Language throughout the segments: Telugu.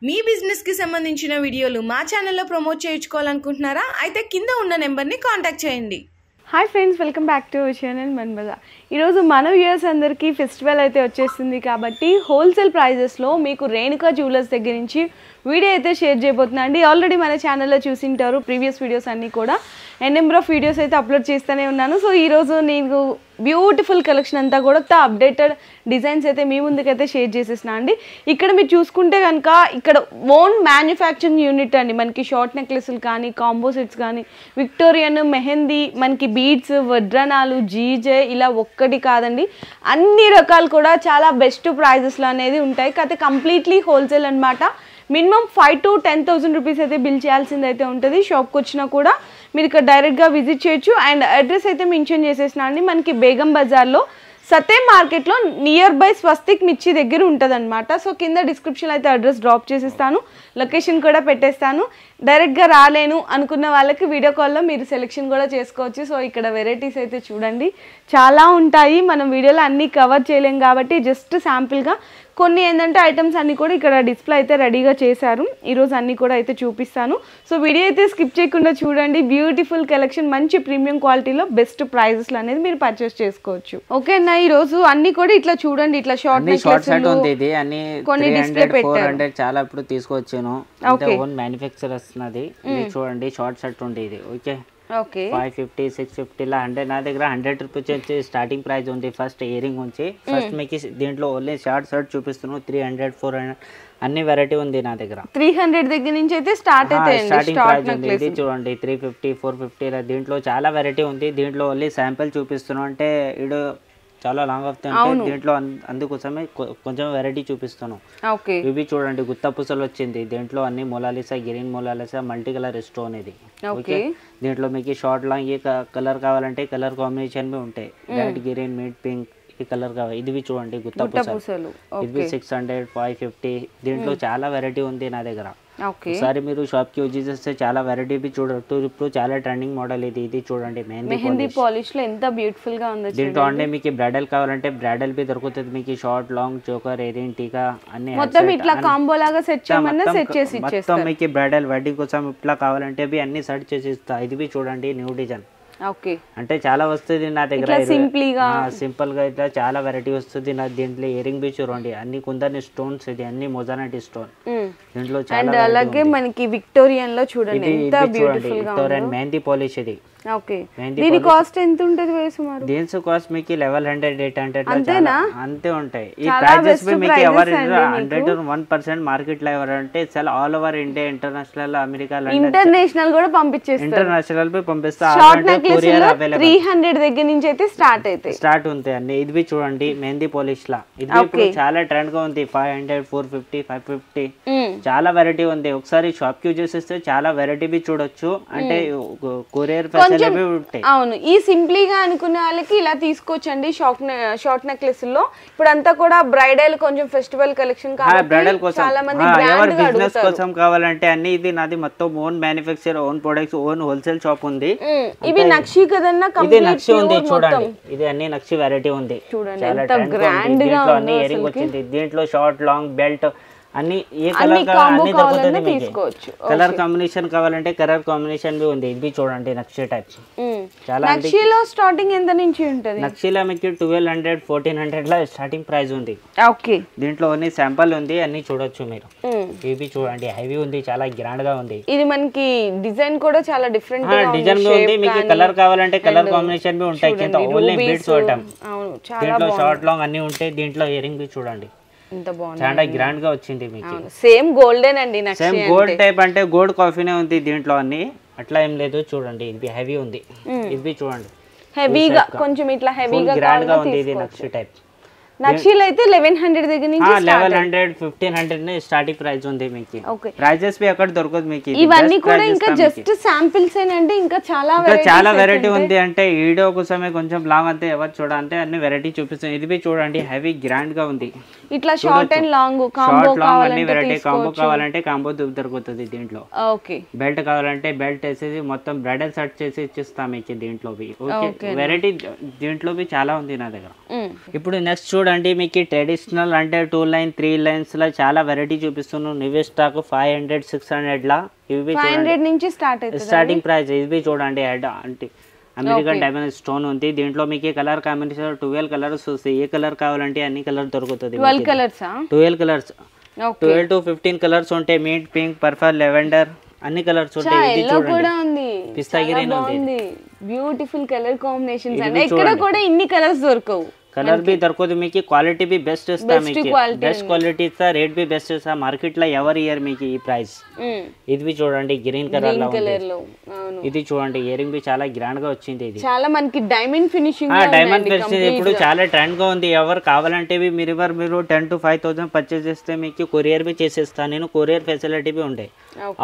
మీ బిజినెస్ కి సంబంధించిన వీడియోలు మా ఛానల్లో ప్రమోట్ చేయించుకోవాలనుకుంటున్నారా? అయితే కింద ఉన్న నెంబర్ని కాంటాక్ట్ చేయండి. Hi friends, welcome back to channel మన్మజా. ఈరోజు మన వ్యూయర్స్ అందరికీ ఫెస్టివల్ అయితే వచ్చేస్తుంది కాబట్టి హోల్సేల్ ప్రైజెస్లో మీకు రేణుకా జ్యువెలర్స్ దగ్గర నుంచి వీడియో అయితే షేర్ చేయబోతున్నా అండి. ఆల్రెడీ మన ఛానల్లో చూసింటారు ప్రీవియస్ వీడియోస్ అన్నీ కూడా, నెంబర్ ఆఫ్ వీడియోస్ అయితే అప్లోడ్ చేస్తూనే ఉన్నాను. సో ఈరోజు నేను బ్యూటిఫుల్ కలెక్షన్ అంతా కూడా అప్డేటెడ్ డిజైన్స్ అయితే మీ ముందుకైతే షేర్ చేసేసిన అండి. ఇక్కడ మీరు చూసుకుంటే కనుక ఇక్కడ ఓన్ మ్యానుఫ్యాక్చరింగ్ యూనిట్ అండి. మనకి షార్ట్ నెక్లెస్లు కానీ, కాంబో సెట్స్ కానీ, విక్టోరియన్, మెహందీ, మనకి బీడ్స్, వడ్రనాలు, జీజే, ఇలా ఒక్కటి కాదండి, అన్ని రకాలు కూడా చాలా బెస్ట్ ప్రైజెస్లో అనేది ఉంటాయి. కాకపోతే కంప్లీట్లీ హోల్సేల్ అనమాట. మినిమం 5,000 to 10,000 రూపీస్ అయితే బిల్ చేయాల్సింది అయితే ఉంటుంది. షాప్కి వచ్చినా కూడా మీరు ఇక్కడ డైరెక్ట్గా విజిట్ చేయొచ్చు. అండ్ అడ్రస్ అయితే మెన్షన్ చేసేసిన అండి, మనకి బేగం బజార్లో సతే మార్కెట్లో నియర్ బై స్వస్తిక్ మిర్చి దగ్గర ఉంటుంది అనమాట. సో కింద డిస్క్రిప్షన్లో అయితే అడ్రస్ డ్రాప్ చేసేస్తాను, లొకేషన్ కూడా పెట్టేస్తాను. డైరెక్ట్గా రాలేను అనుకున్న వాళ్ళకి వీడియో కాల్లో మీరు సెలెక్షన్ కూడా చేసుకోవచ్చు. సో ఇక్కడ వెరైటీస్ అయితే చూడండి చాలా ఉంటాయి. మనం వీడియోలో అన్నీ కవర్ చేయలేం కాబట్టి జస్ట్ శాంపిల్గా కొన్ని ఏంటంటే ఐటమ్స్ అన్నీ కూడా ఇక్కడ డిస్ప్లే అయితే రెడీగా చేశారు. ఈరోజు అన్నీ కూడా అయితే చూపిస్తాను. సో వీడియో అయితే స్కిప్ చేయకుండా చూడండి. బ్యూటిఫుల్ కలెక్షన్, మంచి ప్రీమియం క్వాలిటీలో బెస్ట్ ప్రైజెస్లో అనేది మీరు పర్చేస్ చేసుకోవచ్చు. ఓకే అన్న, ఈరోజు అన్ని కూడా ఇట్లా చూడండి, ఇట్లా షార్ట్ సెట్ ఉంది. ఇది అన్ని కొన్ని డిస్ప్లే పెట్టారు. 400 చాలా ఇప్పుడు తీసుకొచ్చాను. ఓన్ మ్యానుఫ్యాక్చర్ వస్తున్నది. ఇది చూడండి షార్ట్ సెట్ ఉంది ఇది. ఓకే, 550, 650 లా 100. నా దగ్గర 100 రూపీస్ నుంచి స్టార్టింగ్ ప్రైస్ ఉంది. ఫస్ట్ ఇయరింగ్ నుంచి ఫస్ట్ మీకు దీంట్లో ఓన్లీ షార్ట్ షర్ట్ చూపిస్తున్నాను. 300, 400 అన్ని వెరైటీ ఉంది నా దగ్గర. 300 దగ్గర నుంచి అయితే స్టార్టింగ్ ప్రైస్ ఉంది. ఇది చూడండి 350, 450 లా. దీంట్లో చాలా వెరైటీ ఉంది. దీంట్లో ఓన్లీ శాంపిల్ చూపిస్తున్నాను, అంటే ఇడు చాలా లాంగ్ అవుతుంది. దీంట్లో అందుకోసమే కొంచెం వెరైటీ చూపిస్తాను. ఇవి చూడండి గుత్త పూసలు వచ్చింది. దీంట్లో అన్ని మొలాలిసా, గ్రీన్ మొలాలిసా, మల్టీ కలర్ స్టోన్ ఇది. ఓకే, దీంట్లో మీకు షార్ట్ లాంగ్ ఏ కలర్ కావాలంటే కలర్ కాంబినేషన్ బి ఉంటాయి. రెడ్, గ్రీన్, మిడ్ పింక్ ఈ కలర్ కావాలి. ఇది చూడండి గుత్త పూసలు. ఇది 600, 550. దీంట్లో చాలా వెరైటీ ఉంది నా దగ్గర. ఒకసారి మీరు షాప్ కి విజిట్ చేస్తే చాలా వెరైటీ బి చూడొచ్చు. ఇప్పుడు చాలా ట్రెండింగ్ మోడల్ ఇది. ఇది చూడండి మెహందీ పాలిష్ లో ఎంత బ్యూటిఫుల్ గా ఉంది. దీంట్లో అంటే మీకు బ్రైడల్ కావాలంటే బ్రైడల్ బి దొరుకుతుంది. మీకు షార్ట్, లాంగ్, చోకర్, ఇయరింగ్, టీకా అన్ని మొత్తం ఇట్లా కాంబో లాగా సెట్ చేయమన్నా సెట్ చేసి ఇచ్చేస్తాం. మొత్తం మీకు బ్రైడల్ వెడ్డింగ్ కోసం ఇట్లా కావాలంటే బి అన్ని సెట్ చేసి ఇస్తా. ఇది బి చూడండి న్యూ డిజైన్. అంటే చాలా వస్తుంది నా దగ్గర. సింపుల్ గా ఇట్లా చాలా వెరైటీ వస్తుంది నా దీంట్లో. ఇయరింగ్ బి చూడండి అన్ని కుందన్ స్టోన్స్, ఇది అన్ని మొజానటి స్టోన్. దీంట్లో చాలా అలాగే మనకి విక్టోరియన్ లో చూడండి ఎంత బ్యూటిఫుల్ గా విక్టోరియన్ మెహందీ పాలిష్ ఇది. ఓకే, దీని కాస్ట్ ఎంత ఉంటది సుమారు? దీని కాస్ట్ మీకు 1100, 800 అంతే ఉంటాయి. ఈ ప్రైజెస్ బి మీకు ఎవరు 100% మార్కెట్ లో ఎవరంటే చాలా all over India, international, America, international కూడా పంపించేస్తారు. ఇంటర్నేషనల్ బి పంపిస్తా. 300 దగ్గర నుంచి అయితే స్టార్ట్ ఉంటాయి అన్ని. ఇది బి చూడండి మెహందీ పాలిష్ లా. ఇది ఇప్పుడు చాలా ట్రెండ్ గా ఉంది. 500, 450, 550 చాలా వెరైటీ ఉంది. ఒకసారి షాప్ కి చూసేస్తే చాలా వెరైటీ బి చూడొచ్చు. అంటే కొరియర్ అవును, ఈ సింప్లీగా అనుకునే వాళ్ళకి ఇలా తీసుకోవచ్చండి. షార్ట్ నెక్లెస్ లో ఇప్పుడు అంతా కూడా బ్రైడల్, కొంచెం ఫెస్టివల్ కలెక్షన్ బ్రైడల్ కోసం చాలా మంది బిజినెస్ కోసం కావాలంటే అన్ని. ఇది నాది మొత్తం own manufacture, own products, own wholesale shop ఉంది. ఇవి నక్షి కదన్నా, ఇది నక్షి ఉంది చూడండి. ఇది అన్ని నక్షి వెరైటీ ఉంది. చూడండి ఎంత గ్రాండ్ గా అన్ని ఇయరింగ్ వచ్చింది. దీంట్లో షార్ట్, లాంగ్, బెల్ట్ అన్ని ఏ కలర్ అన్ని దొరుకుతుంది మీకు. కలర్ కాంబినేషన్ కావాలంటే కలర్ కాంబినేషన్ బి ఉంది. ఇది చూడండి నక్షి టైప్స్. చాలా నక్షిలో స్టార్టింగ్ ఎంత నుంచి ఉంటది? నక్షిలో మీకు 1200, 1400 లా స్టార్టింగ్ ప్రైస్ ఉంది. ఓకే, దీంట్లో అన్ని శాంపుల్ ఉంది, అన్ని చూడొచ్చు మీరు. ఇవి చూడండి హెవీ ఉంది, చాలా గ్రాండ్ గా ఉంది. ఇది మనకి డిజైన్ కూడా చాలా డిఫరెంట్ గా ఉంది. డిజైన్ గా ఉంది. మీకు కలర్ కావాలంటే కలర్ కాంబినేషన్ బి ఉంటాయి. కింద ఓన్లీ బీడ్స్ వాటం. అవును, దీంట్లో షార్ట్, లాంగ్ అన్ని ఉంటాయి. దీంట్లో ఇయరింగ్ బి చూడండి చాలా గ్రాండ్ గా వచ్చింది మీకు. సేమ్ గోల్డెన్ అండి, సేమ్ గోల్డ్ టైప్, అంటే గోల్డ్ కాఫీనే ఉంది దీంట్లో అన్ని. అట్లా ఏం లేదు చూడండి. ఇది హెవీ ఉంది. ఇది చూడండి హెవీగా, కొంచెం ఇట్లా హెవీగా గ్రాండ్ గా ఉంది. ఇది నక్షి టైప్. నక్షిలో అయితే 1100 దగ్గర నుంచి 1100, 1500 స్టార్టింగ్ ప్రైస్ ఉంది మీకు. ప్రైజెస్ బి అక్కడ దొరకదు మీకు. ఇవన్నీ కూడా ఇంకా జస్ట్ శాంపిల్స్ ఏనండి, ఇంకా చాలా వెరైటీ ఉంది. అంటే వీడియో కోసమే కొంచెం లాంగ్ అంతే ఎవరు చూడాలంటే అన్ని వెరైటీ చూపిస్తాను. ఇది బి చూడండి హెవీ గ్రాండ్ గా ఉంది. ఇట్లా షార్ట్ అండ్ లాంగ్ కాంబో కావాలంటే వెరైటీ కాంబో కావాలంటే కాంబో దొరుకుతుంది దీంట్లో. ఓకే, బెల్ట్ కావాలంటే బెల్ట్ వేసేసి మొత్తం బ్రైడల్ సెట్ చేసి ఇచ్చిస్తాం మీకు దీంట్లో బి. ఓకే, వెరైటీ దీంట్లో బి చాలా ఉంది నా దగ్గర. ఇప్పుడు నెక్స్ట్ చూడండి మీకు ట్రెడిషనల్ అంటే 2 లైన్ 3 లైన్స్ లో చాలా వెరైటీ చూపిస్తున్నాను. న్యూ స్టాక్ 500 600 లా ఇవి 500 నుంచి స్టార్ట్ అవుతుంది స్టార్టింగ్ ప్రైస్. ఇవి చూడండి అంటే అమెరికన్ డైమండ్ స్టోన్ ఉంది. దీంట్లో మీకు కలర్ కాంబినేషన్ 12 కలర్స్ వస్తాయి. ఏ కలర్ కావాలంటే అన్ని కలర్ దొరుకుతుంది. 12 కలర్స్ 12 కలర్స్ 12 to 15 కలర్స్ ఉంటాయి. మీట్ పింక్ పర్పల్ లెవెండర్ అన్ని కలర్స్ ఉంటాయి. ఇది చూడండి పిస్తా గ్రీన్ ఉంది. బ్యూటిఫుల్ కలర్ కాంబినేషన్స్ అంటే ఇక్కడ కూడా ఇన్ని కలర్స్ దొరకవు. కలర్ भी దొరకదు మీకు. క్వాలిటీ भी బెస్ట్ ఇస్తా మీకు. బెస్ట్ క్వాలిటీ ఇస్తా. రేట్ भी బెస్ట్ ఇస్తా. మార్కెట్ లో ఎవరి ఇయర్ మీకు ఈ ప్రైస్. ఇది చూడండి గ్రీన్ కలర్ లో ఉంది. ఇది చూడండి ఇయరింగ్ भी చాలా గ్రాండ్ గా వచ్చింది. ఇది చాలా మనకి డైమండ్ ఫినిషింగ్ డైమండ్ ఫినిషింగ్ ఇప్పుడు చాలా ట్రెండ్ గా ఉంది. ఎవరు కావాలంటే మీరు 10 to 5,000 పర్చేస్ చేస్తే మీకు కొరియర్ भी చేసేస్తా నేను. కొరియర్ ఫెసిలిటీ भी ఉండే.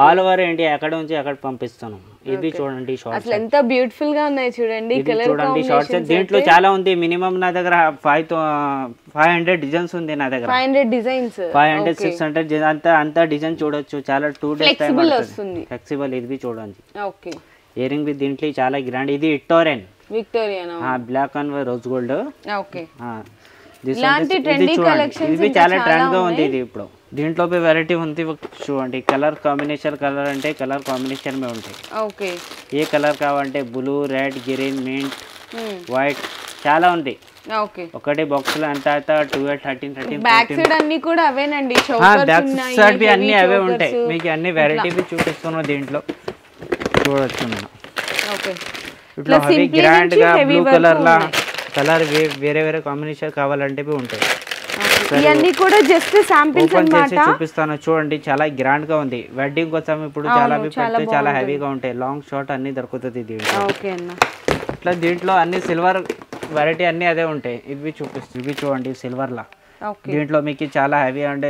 ఆల్ ఓవర్ ఇండియా ఎక్కడ నుంచి అక్కడ పంపిస్తాను. ఇది చూడండి షార్ట్స్ అసలు ఎంత బ్యూటిఫుల్ గా ఉన్నాయి చూడండి. కలర్ చూడండి షార్ట్స్ దీంట్లో చాలా ఉంది. మినిమం నా దగ్గర 500 డిజైన్స్ ఉంది నా దగ్గర. 500 డిజైన్స్ 500 600 అంతా డిజైన్ చూడొచ్చు. చాలా 2 డేస్ టైం వస్తుంది. ఫ్లెక్సిబుల్ ఇది చూడండి. ఓకే ఇయరింగ్ भी దీంట్లో చాలా గ్రాండ్. ఇది Victorian black and rose gold. Okay ఇలాంటి ట్రెండీ కలెక్షన్స్ ఇది చాలా ట్రెండ్ గా ఉంది. ఇది ఇప్పుడు దీంట్లో వెరైటీ ఉంది చూడండి. కలర్ కాంబినేషన్ కలర్ అంటే కలర్ కాంబినేషన్ మే ఉంటాయి. ఓకే ఏ కలర్ కావాలంటే blue red green mint white చాలా ఉంది. ఓకే ఒకటి బాక్స్ లో అంతా 12 13 బ్యాక్ సైడ్ అన్ని కూడా అవేనండి. బ్యాక్ సైడ్ भी అన్ని అవే ఉంటాయి. మీకు అన్ని వెరైటీ भी చూపిస్తున్నాను దీంట్లో చూడొచ్చు. ఓకే ఇట్లా హెవీ గ్రాండ్ గా బ్లూ కలర్ లా కలర్ వేరే వేరే కాంబినేషన్ కావాలంటే भी ఉంటాయి. ఇవన్నీ కూడా జస్ట్ శాంపిల్స్ అన్నమాట. చూపిస్తాను చూడండి. చాలా గ్రాండ్ గా ఉంది. వెడ్డింగ్ కోసం ఇప్పుడు చాలా హెవీగా ఉంటాయి. లాంగ్ షార్ట్ అన్ని దొరుకుతుంది దీంట్లో. ఓకే అన్న ఇట్లా దీంట్లో అన్ని సిల్వర్ వెరైటీ అన్ని అదే ఉంటాయి. ఇవి చూపిస్తుంది. ఇవి చూడండి సిల్వర్ లా. దీంట్లో మీకు చాలా హెవీ అంటే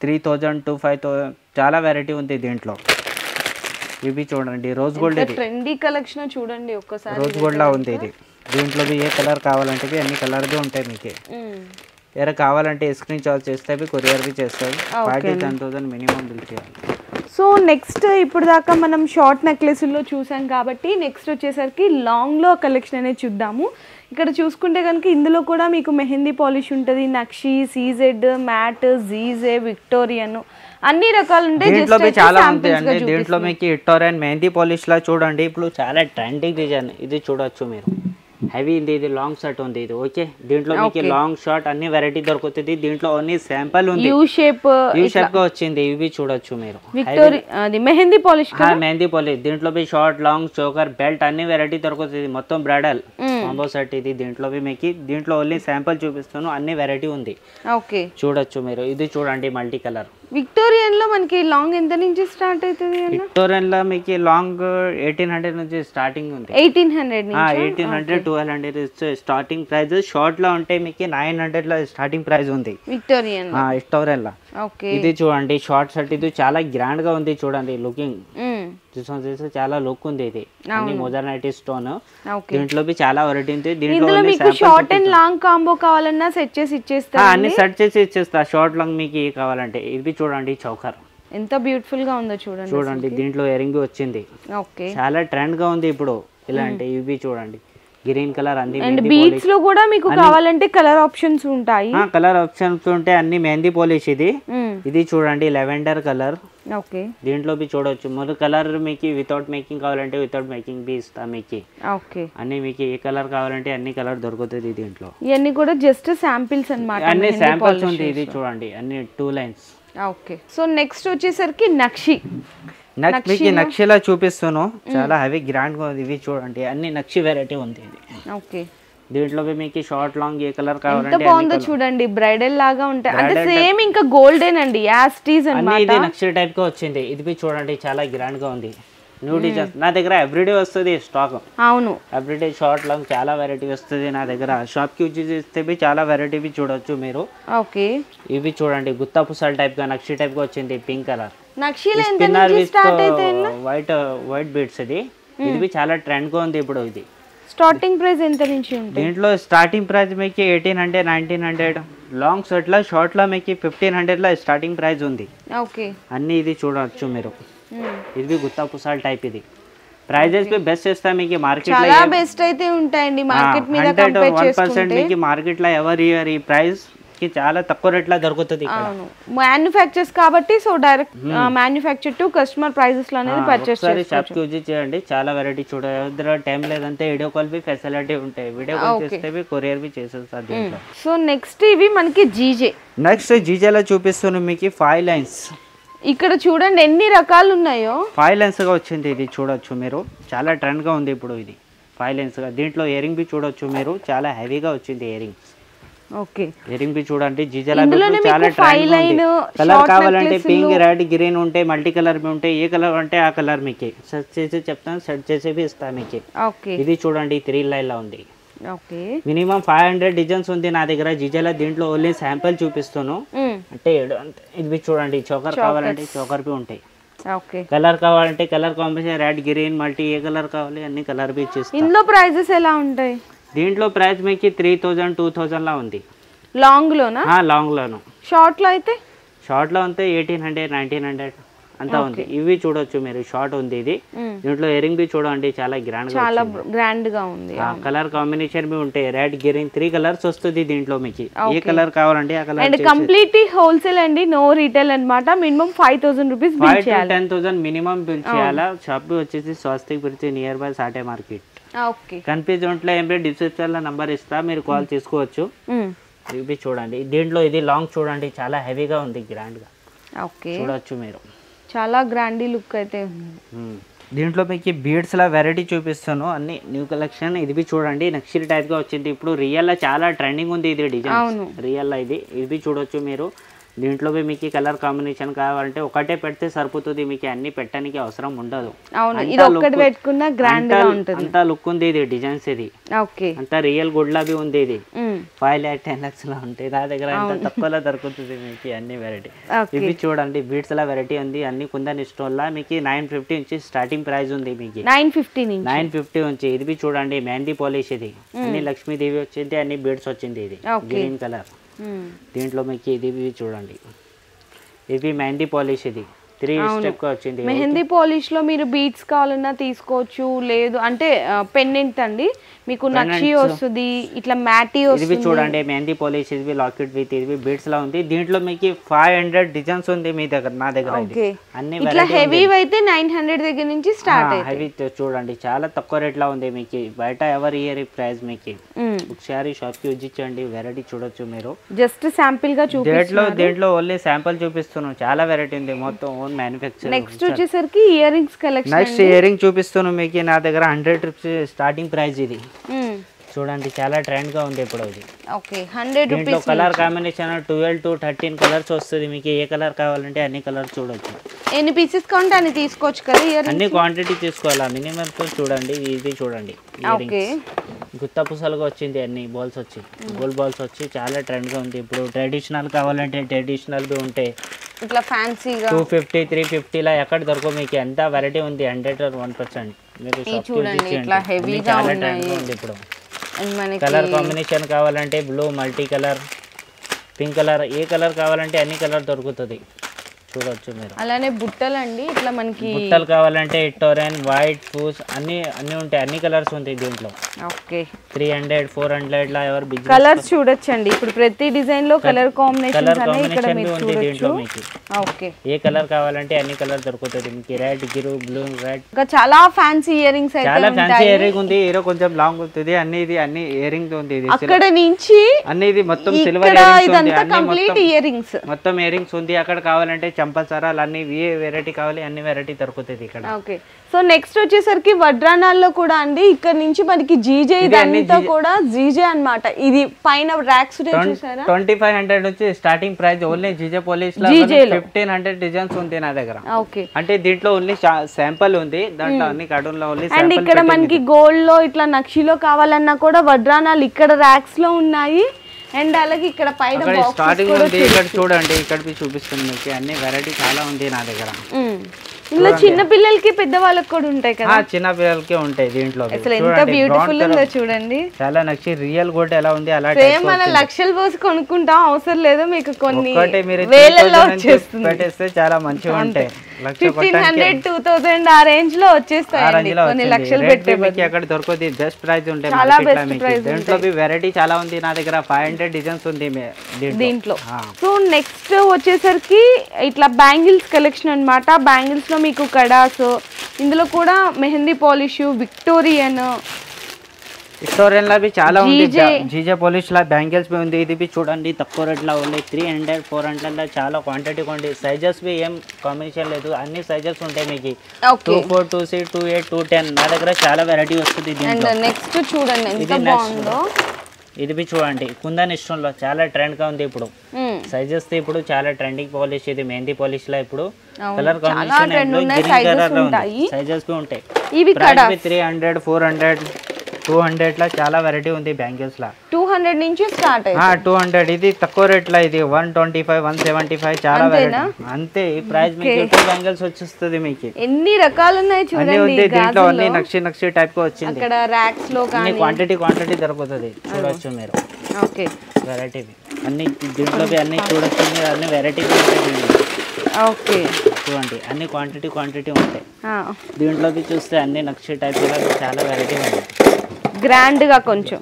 3,000 to 5,000 చాలా వెరైటీ ఉంది దీంట్లో. ఇవి చూడండి రోజ్ గోల్డ్. ఇది ట్రెండీ కలెక్షన్ చూడండి ఒక్కసారి. రోజ్ గోల్డ్ లా ఉంది ఇది. దీంట్లో ఏ కలర్ కావాలంటే అన్ని కలర్ भी ఉంటాయి మీకు. ఏరా కావాలంటే స్క్రీన్ షాట్ చేస్తే కొరియర్ भी చేస్తారు. 5 to 10,000 మినిమం బిల్ చేయాలి. సో నెక్స్ట్ ఇప్పుడు దాకా మనం షార్ట్ నెక్లెస్లో చూసాం కాబట్టి నెక్స్ట్ వచ్చేసరికి లాంగ్లో కలెక్షన్ అనేది చూద్దాము. ఇక్కడ చూసుకుంటే కనుక ఇందులో కూడా మీకు మెహందీ పాలిష్ ఉంటుంది. నక్షి సీజెడ్ మ్యాట్ జీజే విక్టోరియన్ అన్ని రకాలు ఉంటాయి. దీంట్లో చాలా ఉంటాయి అండి. దీంట్లో మీకు విక్టోరియన్ మెహందీ పాలిష్ లా చూడండి. ఇప్పుడు చాలా ట్రెండింగ్ డిజైన్. ఇది చూడొచ్చు మీరు. హెవీ ఉంది. ఇది లాంగ్ షార్ట్ ఉంది. ఇది ఓకే. దీంట్లో మీకు లాంగ్ షార్ట్ అన్ని వెరైటీ దొరుకుతుంది. దీంట్లో ఓన్లీ శాంపుల్ ఉంది. యూ షేప్ గా వచ్చింది. ఇవి చూడొచ్చు మీరు. Mehndi polish mehndi polish. దీంట్లో షార్ట్ లాంగ్ చోకర్ బెల్ట్ అన్ని వెరైటీ దొరుకుతుంది. మొత్తం బ్రైడల్ కాంబో సెట్ ఇది. దీంట్లో మీకు దీంట్లో ఓన్లీ శాంపుల్ చూపిస్తాను. అన్ని వెరైటీ ఉంది. ఓకే చూడొచ్చు మీరు. ఇది చూడండి మల్టీ కలర్. విక్టోరియన్ లో మనకి లాంగ్ ఎంత నుంచి స్టార్ట్ అవుతుంది? విక్టోరియన్ లో మీకు లాంగ్ 1800 నుంచి స్టార్టింగ్ ఉంది. 1800 1200 స్టార్టింగ్ ప్రైస్. షార్ట్ లో ఉంటే మీకు 900 లో స్టార్టింగ్ ప్రైస్ ఉంది విక్టోరియన్ లో. ఇది చూడండి షార్ట్ షర్ట్. ఇది చాలా గ్రాండ్ గా ఉంది చూడండి. లుకింగ్ చాలా లుక్ ఉంది. ఇది అన్ని మోజర్నైట్ స్టోన్. దీంట్లో చాలా వెరైటీ ఉంది. దీంట్లో మీకు షార్ట్ అండ్ లాంగ్ కాంబో కావాలన్నా సెట్ చేసి ఇచ్చేస్తా. అన్ని సెట్ చేసి ఇచ్చేస్తా. షార్ట్ లాంగ్ మీకు కావాలంటే. ఇది చూడండి చౌకర్ ఎంత బ్యూటిఫుల్ గా ఉందో చూడండి. దీంట్లో ఇయరింగ్ వచ్చింది. చాలా ట్రెండ్ గా ఉంది ఇప్పుడు ఇలాంటి. ఇవి చూడండి గ్రీన్ కలర్ అన్ని. అండ్ బీడ్స్ లో కూడా మీకు కావాలంటే కలర్ ఆప్షన్స్ ఉంటాయి. కలర్ ఆప్షన్స్ ఉంటాయి అన్ని. మెహందీ పాలిష్ ఇది. ఇది చూడండి లెవెండర్ కలర్. ఓకే దీంట్లో చూడొచ్చు. మూడు కలర్ మీకు వితౌట్ మేకింగ్ కావాలంటే వితౌట్ మేకింగ్ బి ఇస్తా మీకు. ఓకే అన్ని మీకు ఏ కలర్ కావాలంటే అన్ని కలర్ దొరుకుతుంది దీంట్లో. ఇవన్నీ కూడా జస్ట్ శాంపిల్స్ అన్నమాట. అన్ని శాంపిల్స్ ఉంది. ఇది చూడండి అన్ని 2 లైన్స్. ఓకే సో నెక్స్ట్ వచ్చేసరికి నక్షి. మీకు నక్షిలా చూపిస్తాను. చాలా హెవీ గ్రాండ్ గా ఉంది. ఇవి చూడండి అన్ని నక్షి వెరైటీ ఉంది. ఇది ఓకే దీంట్లో మీకు షార్ట్ లాంగ్ ఏ కలర్ కావాలంటే ఎంత బాగుందో చూడండి. బ్రైడల్ లాగా ఉంటాయి అంటే సేమ్ ఇంకా గోల్డెన్ అండి యాస్టీస్ అన్నమాట. ఇది నక్షి టైప్ గా వచ్చింది. ఇది చూడండి చాలా గ్రాండ్ గా ఉంది. న్యూ డిజైన్ నా దగ్గర ఎవ్రీడే వస్తుంది స్టాక్. అవును ఎవ్రీడే షార్ట్ లాంగ్ చాలా వెరైటీ వస్తుంది నా దగ్గర. షాప్ కి వచ్చి చేస్తే చాలా వెరైటీ చూడొచ్చు మీరు. ఓకే ఇవి చూడండి గుత్తా పుసల్ టైప్ గా నక్షి టైప్ గా వచ్చింది. పింక్ కలర్ నక్షిలో ఎంత నుంచి స్టార్ట్ అవుతాయి? White beads. ఇది చాలా ట్రెండ్ గా ఉంది ఇప్పుడు. ఇది స్టార్టింగ్ ప్రైస్ ఎంత నుంచి ఉంటుంది? దీంట్లో స్టార్టింగ్ ప్రైస్ మీకు 1800 1900. లాంగ్ షర్ట్ లో షార్ట్ లో మీకు 1500 లో స్టార్టింగ్ ప్రైస్ ఉంది. ఓకే అన్ని ఇది చూడొచ్చు మీరు. ఇది గుత్తా పుసాల్ టైప్. ఇది ప్రైజెస్ पे బెస్ట్ చేస్తా మీకు. మార్కెట్ లో చాలా బెస్ట్ అయితే ఉంటాయండి మార్కెట్ మీద కంపేర్ చేసుకుంటే. 1% మీకు మార్కెట్ లో ఎవరి ఇయర్ ఈ ప్రైస్ మీకు చాలా తక్కువ రేట్లో దొరుకుతుంది ఇక్కడ. అవును, మ్యానుఫ్యాక్చర్స్ కాబట్టి so direct manufacturer to customer prices లో అనేది పర్చేస్ చేసుకోవచ్చు. షాప్ కి విజిట్ చేయండి, చాలా వెరైటీ చూడదు. టైం లేదంటే వీడియో కాల్ బి ఫెసిలిటీ ఉంటాయి, వీడియో కాల్ చేస్తే కొరియర్ బి చేసేస్తారు దీంట్లో. సో నెక్స్ట్ ఇవి మనకి జీజే. నెక్స్ట్ జీజేలో చూపిస్తున్నాను మీకు 5 లైన్స్. ఇక్కడ చూడండి ఎన్ని రకాలు ఉన్నాయో. 5 లైన్స్ గా వచ్చింది, ఇది చూడొచ్చు మీరు, చాలా ట్రెండ్ గా ఉంది ఇప్పుడు ఇది 5 లైన్స్ గా. దీంట్లో ఇయరింగ్ బి చూడొచ్చు మీరు, చాలా హెవీగా వచ్చింది ఇయరింగ్స్. ఓకే, ఇయరింగ్ బి చూడండి జీజేలా చాలా ట్రెండ్ ఉంది. కలర్ కావాలంటే పింక్, రెడ్, గ్రీన్ ఉంటాయి, మల్టీ కలర్ బి ఉంటాయి. ఏ కలర్ అంటే ఆ కలర్ మీకు సెట్ చేసి చెప్తాను, సెట్ చేసి బి ఇస్తాను మీకు. ఓకే, ఇది చూడండి 3 లైన్ లా ఉంది. ఓకే, మినిమం 500 డిజైన్స్ ఉంది నా దగ్గర జీజేలా. దీంట్లో ఓన్లీ శాంపుల్ చూపిస్తాను అంటే ఇది చూడండి. చోకర్ కావాలంటే చోకర్ బి ఉంటాయి, ఓకే, కలర్ కావాలంటే colour combination red, green, multi ఏ కలర్ కావాలి అన్ని కలర్ బి ఇచ్చేస్తాను. ఇందులో ప్రైజెస్ ఎలా ఉంటాయి? దీంట్లో ప్రైస్ మీకు 3000 2000 లా ఉంది. లాంగ్ లోనా? లాంగ్ లోను. షార్ట్ లో అయితే? షార్ట్ లో అంతే 1800 1900 అంతా ఉంది. ఇవి చూడొచ్చు మీరు, షార్ట్ ఉంది ఇది. దీంట్లో ఇయరింగ్ బి చూడండి చాలా గ్రాండ్ గా ఉంది. కలర్ కాంబినేషన్ బి ఉంటాయి, రెడ్, గ్రీన్ 3 కలర్స్ వస్తుంది దీంట్లో మీకు. ఏ కలర్ కావాలంటే ఆ కలర్. అండ్ కంప్లీట్ హోల్సేల్ అండి, నో రీటైల్ అన్నమాట. మినిమం 5000 రూపీస్ బిల్ చేయాలి, 10,000 మినిమం బిల్ చేయాలా. షాప్ వచ్చేసి స్వస్తిక్ బ్రిడ్జ్ నియర్ బై సాటే మార్కెట్. ఓకే, కన్ఫ్యూజ్ ఉంటే ఏం డిస్క్రిప్షన్ లో నంబర్ ఇస్తా, మీరు కాల్ చేసుకోవచ్చు. ఇవి చూడండి, దీంట్లో ఇది లాంగ్ చూడండి చాలా హెవీగా ఉంది, గ్రాండ్ గా. ఓకే, చూడొచ్చు మీరు, చాలా గ్రాండీ లుక్ అయితే ఉంది. దీంట్లో మీకు బీడ్స్ లా వెరైటీ చూపిస్తాను, అన్ని న్యూ కలెక్షన్. ఇది చూడండి నక్షి టైప్ గా వచ్చింది ఇప్పుడు. రియల్ లా చాలా ట్రెండింగ్ ఉంది ఇది డిజైన్. రియల్ లా ఇది చూడొచ్చు మీరు. దీంట్లో మీకు కలర్ కాంబినేషన్ కావాలంటే ఒకటే పెడితే సరిపోతుంది, మీకు అన్ని పెట్టడానికి అవసరం ఉండదు. అంతా లుక్ ఉంది ఇది డిజైన్స్. ఇది అంతా రియల్ గుడ్ లా ఉంది. ఇది 5 lakhs 10 lakhs లా ఉంటాయి నా దగ్గర, అంత తక్కువలో దొరుకుతుంది మీకు అన్ని వెరైటీ. ఇవి చూడండి బీడ్స్ లా వెరైటీ ఉంది, అన్ని కుందన్ స్టోన్ లా మీకు 950 నుంచి స్టార్టింగ్ ప్రైస్ ఉంది మీకు. 950 నుంచి. ఇది చూడండి మెహందీ పాలిష్, ఇది అన్ని లక్ష్మీదేవి వచ్చింది, అన్ని బీడ్స్ వచ్చింది. ఇది గ్రీన్ కలర్. దీంట్లో మీకు ఇది చూడండి, ఇది మెహందీ పాలిష్. ఇది 3 స్టెప్ గా వచ్చింది. మెహందీ పాలిష్ లో మీరు బీడ్స్ కావాలన్నా తీసుకోవచ్చు, లేదు అంటే పెండెంట్ అండి మీకు నక్షి వస్తుంది, ఇట్లా మ్యాటీ వస్తుంది. ఇది చూడండి మెహందీ పాలిష్, ఇది లాకెట్ విత్ ఇది బీడ్స్ లా ఉంది. దీంట్లో మీకు 500 డిజైన్స్ ఉంది మీ దగ్గర, నా దగ్గర అన్ని ఇట్లా హెవీ అయితే 900 దగ్గర నుంచి స్టార్ట్ అవుతాయి. హెవీ చూడండి చాలా తక్కువ రేట్ లా ఉంది మీకు, బయట ఎవర్ ఇయర్ ప్రైస్ మీకు. ఒకసారి షాప్ కి విజిట్ వెరైటీ చూడొచ్చు మీరు. జస్ట్ శాంపిల్ గా చూపిస్తున్నాను, దీంట్లో ఓన్లీ శాంపిల్ చూపిస్తున్నాను, చాలా వెరైటీ ఉంది, మొత్తం ఓన్ మ్యానుఫ్యాక్చర్. నెక్స్ట్ వచ్చేసరికి ear rings collection. Next ear ring చూపిస్తున్నాను మీకు, నా దగ్గర 100 రూపీస్ స్టార్టింగ్ ప్రైస్. ఇది చూడండి చాలా ట్రెండ్ గా ఉంది ఇప్పుడు. ఇది okay 100 rupees. Colour combination 12 to 13 colours వస్తుంది మీకు. ఏ కలర్ కావాలంటే అన్ని కలర్స్ చూడొచ్చు. ఎన్ని పీసెస్ కావాలంటే అన్ని తీసుకోవచ్చు కదా. అన్ని క్వాంటిటీ తీసుకోవాలా మినిమం. చూడండి ఇది చూడండి, గుత్త పుసలుగా వచ్చింది, అన్ని బాల్స్ వచ్చి గోల్డ్ బాల్స్ వచ్చి చాలా ట్రెండ్ గా ఉంది ఇప్పుడు. ట్రెడిషనల్ కావాలంటే ట్రెడిషనల్ బి ఉంటాయి, ఇట్లా ఫ్యాన్సీగా 250 350 లా ఎక్కడ దొరకవు మీకు. ఎంత వెరైటీ ఉంది, 100 or 1%. మీరు చూడండి ఇట్లా హెవీగా ఉంది ఇప్పుడు. కలర్ కాంబినేషన్ కావాలంటే blue, multi colour, pink colour, ఏ కలర్ కావాలంటే అన్ని కలర్ దొరుకుతుంది. చూడొచ్చు మీరు. అలానే బుట్టలు అండి, ఇట్లా మనకి బుట్టలు కావాలంటే టోరెన్, వైట్, పూస్ అన్ని ఉంటాయి, అన్ని కలర్స్ ఉంటాయి దీంట్లో. ఓకే 300 400 లా ఎవరు బిగ్ కలర్స్ చూడొచ్చండి. ఇప్పుడు ప్రతి డిజైన్ లో కలర్ కాంబినేషన్స్ అన్ని ఇక్కడ మీరు దీంట్లో మీకు. ఓకే ఏ కలర్ కావాలంటే అన్ని కలర్ దొరుకుతుంది మీకు. Red, blue, red. ఇంకా చాలా ఫ్యాన్సీ ఇయర్ రింగ్స్ అయితే చాలా ఫ్యాన్సీ ఇయర్ రింగ్ ఉంది. హీరో కొంచెం లాంగ్ ఉంటుంది, అన్ని ఇయర్ రింగ్ ఉంది. ఇది అక్కడ నుంచి అన్ని ఇది మొత్తం సిల్వర్ ఇయర్ రింగ్స్ ఉంది, అన్ని కంప్లీట్ ఇయర్ రింగ్స్ మొత్తం ఇయర్ రింగ్స్ ఉంది. అక్కడ కావాలంటే చంపల్ సరాలు అన్ని ఏ వెరైటీ కావాలి అన్ని వెరైటీ దొరుకుతుంది ఇక్కడ. ఓకే సో నెక్స్ట్ వచ్చేసరికి వడ్రానాల్లో కూడా అండి, ఇక్కడ నుంచి మనకి జీజే ఇదంతా కూడా జీజే అన్నమాట. ఇది పైన ర్యాక్స్ చూసారా 2500 నుంచి starting price. Only GJ polish లో 1500 డిజైన్స్ ఉంది నా దగ్గర. ఓకే అంటే దీంట్లో ఓన్లీ శాంపుల్ ఉంది, దాంట్లో అన్ని కార్టూన్ లో ఓన్లీ. అండ్ ఇక్కడ మనకి గోల్డ్ లో ఇట్లా నక్షిలో కావాలన్నా కూడా వడ్రానాలు ఇక్కడ ర్యాక్స్ లో ఉన్నాయి. అండ్ అలాగే ఇక్కడ పైన స్టార్టింగ్ ఉంది, ఇక్కడ చూడండి, ఇక్కడ చూపిస్తుంది మీకు. అన్ని వెరైటీ చాలా ఉంది నా దగ్గర. ఇందులో చిన్న పిల్లలకి పెద్ద వాళ్ళకి కూడా ఉంటాయి కదా. చిన్న పిల్లలకి ఉంటాయి దీంట్లో. అసలు ఎంత బ్యూటిఫుల్ ఉందో చూడండి. చాలా నచ్చి రియల్ గోల్డ్ ఎలా ఉంది అలా మన లక్షలు పోసి కొనుక్కుంటాం అవసరం లేదు, మీకు కొన్ని వేలల్లో వచ్చేస్తుంది. పెట్టేస్తే చాలా మంచిగా ఉంటాయి. 1500 2000 ఆ రేంజ్ లో వచ్చేస్తాయి. కొన్ని లక్షలు పెట్టే అక్కడ దొరకదు. బెస్ట్ ప్రైస్ ఉంటాయి దీంట్లో. వెరైటీ చాలా ఉంది నా దగ్గర. 500 డిజైన్స్ ఉంది దీంట్లో. సో నెక్స్ట్ వచ్చేసరికి ఇట్లా బ్యాంగిల్స్ కలెక్షన్ అన్నమాట. బ్యాంగిల్స్ లో మీకు కడాస్, ఇందులో కూడా మెహందీ పాలిష్, విక్టోరియన్ లో भी చాలా ఉంది. జీజే పాలిష్ లా బ్యాంగిల్స్ भी ఉంది. ఇది भी చూడండి తక్కువ రేట్ లో ఉంది. 300 400 లో చాలా క్వాంటిటీ ఉంది. సైజెస్ भी ఏం కాంబినేషన్ లేదు, అన్ని సైజెస్ ఉంటాయి మీకు. 24 26 28 210 నా దగ్గర చాలా వెరైటీ వస్తుంది దీంట్లో. నెక్స్ట్ చూడండి ఎంత బాగుందో. ఇది भी చూడండి కుందన్ స్టోన్ లో చాలా ట్రెండ్ గా ఉంది ఇప్పుడు. సైజెస్ ఇప్పుడు చాలా ట్రెండింగ్ పాలిష్. ఇది మెహందీ పాలిష్ లా ఇప్పుడు కలర్ కాంబినేషన్ సైజెస్ भी ఉంటాయి. ఇవి 300 400 200 లా చాలా వెరైటీ ఉంది బ్యాంగిల్స్ లా. 200 నుంచి స్టార్ట్ అయ్యి 200. ఇది తక్కువ రేట్ లా. ఇది 125 175 చాలా వెరైటీ అంతే. ఈ ప్రైస్ మీకు 2 బ్యాంగిల్స్ వచ్చేస్తుంది మీకు. ఎన్ని రకాలు ఉన్నాయి చూడండి. దీంట్లో అన్ని నక్షి టైప్ గా వచ్చింది. అక్కడ రాక్స్ లో కానీ క్వాంటిటీ దొరుకుతుంది. చూడొచ్చు మీరు. ఓకే వెరైటీ అన్ని దీంట్లో అన్ని చూడొచ్చు మీరు. అన్ని వెరైటీ ఉంటాయి. ఓకే చూడండి అన్ని క్వాంటిటీ ఉంటాయి దీంట్లో. చూస్తే అన్ని నక్షి టైప్ చాలా వెరైటీ ఉంది. గ్రాండ్ గా కొంచెం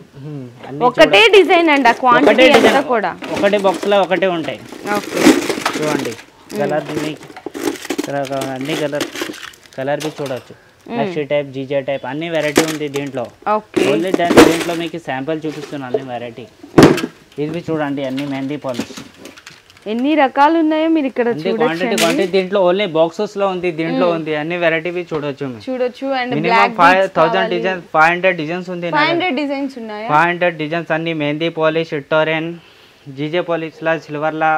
ఒకటే డిజైన్ అండి. క్వాంటిటీ అంతా కూడా ఒకటే బాక్స్ లో ఒకటే ఉంటాయి. ఓకే చూడండి కలర్ అన్ని కలర్ भी చూడొచ్చు. నక్షి టైప్ జీజే టైప్ అన్ని వెరైటీ ఉంది దీంట్లో. ఓన్లీ దీంట్లో మీకు శాంపుల్ చూపిస్తున్నాను అన్ని వెరైటీ. ఇది చూడండి అన్ని మెహందీ పాలిష్. ఎన్ని రకాలు ఉన్నాయో మీరు ఇక్కడ చూడొచ్చు. దీంట్లో ఓన్లీ బాక్సెస్ లో ఉంది. దీంట్లో ఉంది అన్ని వెరైటీ చూడొచ్చు. అండ్ మినిమం 5000 డిజైన్స్ 500 డిజైన్స్ ఉంది. 500 డిజైన్స్ ఉన్నాయా? 500 డిజైన్స్ అన్ని mehndi polish, Victorian, G J polish లా, సిల్వర్ లా,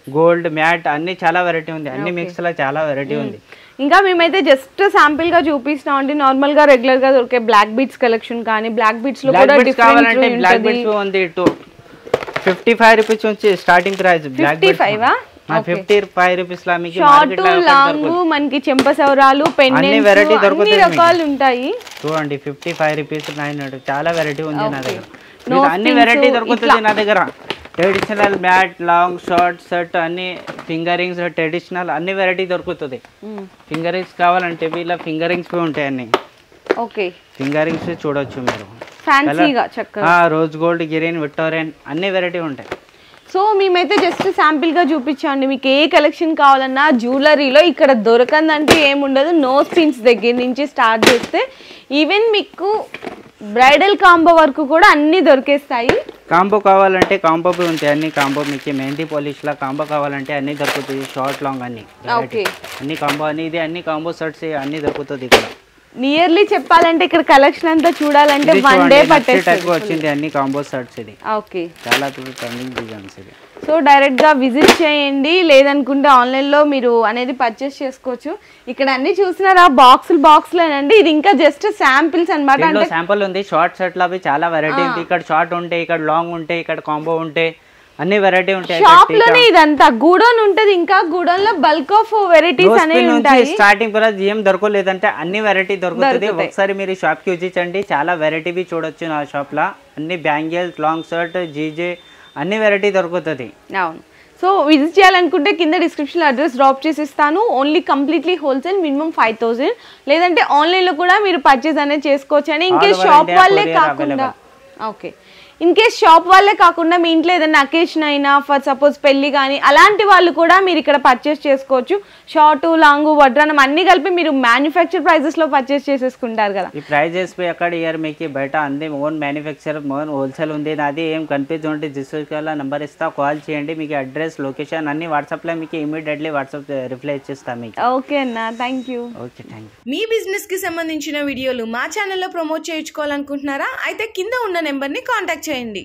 గోల్డ్, మ్యాట్ అన్ని చాలా వెరైటీ ఉంది. అన్ని మిక్స్ లా చాలా వెరైటీ ఉంది. ఇంకా మేమైతే జస్ట్ శాంపిల్ గా చూపిస్తాం అండి. నార్మల్ గా రెగ్యులర్ గా దొరికే బ్లాక్ బీట్స్ కలెక్షన్ కానీ బ్లాక్ బీట్స్ లో కూడా కావాలంటే బ్లాక్ బీట్స్ ఉంది. 55 రూపీస్ నుంచి starting price. Black beads 55 rupees లా మీకు షార్ట్ లాంగ్ మనకి చెంపసౌరాలు పెండెంట్స్ వెరైటీ దొరుకుతాయి. అన్ని రకాలు ఉంటాయి. చూడండి 55 రూపీస్ 900 చాలా వెరైటీ ఉంది నా దగ్గర. అన్ని వెరైటీ దొరుకుతుంది నా దగ్గర. Traditional matte, long, short, set అన్ని ఫింగరింగ్స్ ట్రెడిషనల్ అన్ని వెరైటీ దొరుకుతుంది. ఫింగరింగ్స్ కావాలంటే ఇలా ఫింగరింగ్స్ ఉంటాయి అన్ని. ఓకే ఫింగరింగ్స్ చూడొచ్చు మీరు. ఫ్యాన్సీగా చక్కగా రోజ్ గోల్డ్, గ్రీన్, విక్టోరియన్ అన్ని వెరైటీ ఉంటాయి. సో మేమైతే జస్ట్ శాంపిల్ గా చూపించండి. మీకు ఏ కలెక్షన్ కావాలన్నా జ్యువెలరీలో ఇక్కడ దొరకందంటే ఏముండదు. నోస్ పిన్స్ దగ్గర నుంచి స్టార్ట్ చేస్తే ఈవెన్ మీకు బ్రైడల్ కాంబో వరకు కూడా అన్ని దొరికేస్తాయి. కాంబో కావాలంటే కాంబో ఉంటాయి అన్ని. కాంబో మీకు మెహందీ పాలిష్ లా కాంబో కావాలంటే అన్ని దొరుకుతుంది. షార్ట్ లాంగ్ అన్ని అన్ని కాంబో అన్ని. ఇది అన్ని కాంబో సెట్స్ అన్ని దొరుకుతుంది ఇక్కడ. నియర్లీ చెప్పాలంటే ఇక్కడ కలెక్షన్ అంతా చూడాలంటే 1 డే పట్టేస్తుంది. వచ్చింది అన్ని కాంబో సెట్స్. ఇది ఓకే చాలా ట్రెండింగ్ డిజైన్స్ ఇది. సో డైరెక్ట్ గా విజిట్ చేయండి. లేదనుకుంటే ఆన్లైన్ లో మీరు అనేది పర్చేస్ చేసుకోవచ్చు. ఇక్కడ అన్ని చూసినారా బాక్సులేనండి. ఇది ఇంకా జస్ట్ శాంపిల్స్ అన్నమాట. అంటే శాంపుల్ ఉంది. షార్ట్ సెట్ లో చాలా వెరైటీ ఉంది. ఇక్కడ షార్ట్ ఉంటాయి, ఇక్కడ లాంగ్ ఉంటాయి, ఇక్కడ కాంబో ఉంటాయి, అన్ని వెరైటీ ఉంటాయి. షాప్ లోనే ఇదంతా గూడౌన్ ఉంటది. ఇంకా గూడౌన్ లో బల్క్ ఆఫ్ వెరైటీస్ అనేవి ఉంటాయి. స్టార్టింగ్ ప్రైస్ ఏం దొరకలేదంటే అన్ని వెరైటీ దొరుకుతుంది. ఒకసారి మీరు షాప్ కి విజిట్ చాలా వెరైటీ చూడొచ్చు నా షాప్ లా. అన్ని బ్యాంగిల్స్, లాంగ్ షర్ట్, జీజే అన్ని వెరైటీ దొరుకుతుంది. అవును. సో విజిట్ చేయాలనుకుంటే కింద డిస్క్రిప్షన్ లో అడ్రస్ డ్రాప్ చేసిస్తాను. Only completely wholesale, minimum 5000. లేదంటే ఆన్లైన్ లో కూడా మీరు పర్చేస్ అనేది చేసుకోవచ్చు. అని ఇంకేస్ షాప్ వాళ్ళే కాకుండా ఓకే ఇన్కేస్ షాప్ వాళ్ళే కాకుండా మీ ఇంట్లో ఏదైనా అకేషన్ అయినా ఫర్ సపోజ్ పెళ్లి కానీ అలాంటి వాళ్ళు కూడా మీరు ఇక్కడ పర్చేస్ చేసుకోవచ్చు. షార్ట్, లాంగ్, వడ్రానం అన్ని కలిపి మీరు మ్యానుఫ్యాక్చర్ ప్రైజెస్ లో పర్చేస్ చేసేసుకుంటారు కదా. ఈ ప్రైజెస్ అక్కడ ఇయర్ మీకు బయట అంది ఓన్ మ్యానుఫ్యాక్చర్ ఓన్ హోల్సేల్ ఉంది. నాది ఏం కన్ఫ్యూజ్ ఉంటే డిస్క్రిప్షన్ నెంబర్ ఇస్తా, కాల్ చేయండి. మీకు అడ్రస్, లొకేషన్ అన్ని వాట్సాప్ లో మీకు ఇమీడియట్లీ వాట్సాప్ రిప్లై ఇచ్చేస్తా మీకు. ఓకే అన్న, thank you. Okay, thank you. Me business కి సంబంధించిన వీడియోలు మా ఛానల్లో ప్రమోట్ చేయించుకోవాలనుకుంటున్నారా? అయితే కింద ఉన్న నెంబర్ ని కాంటాక్ట్ చేయండి.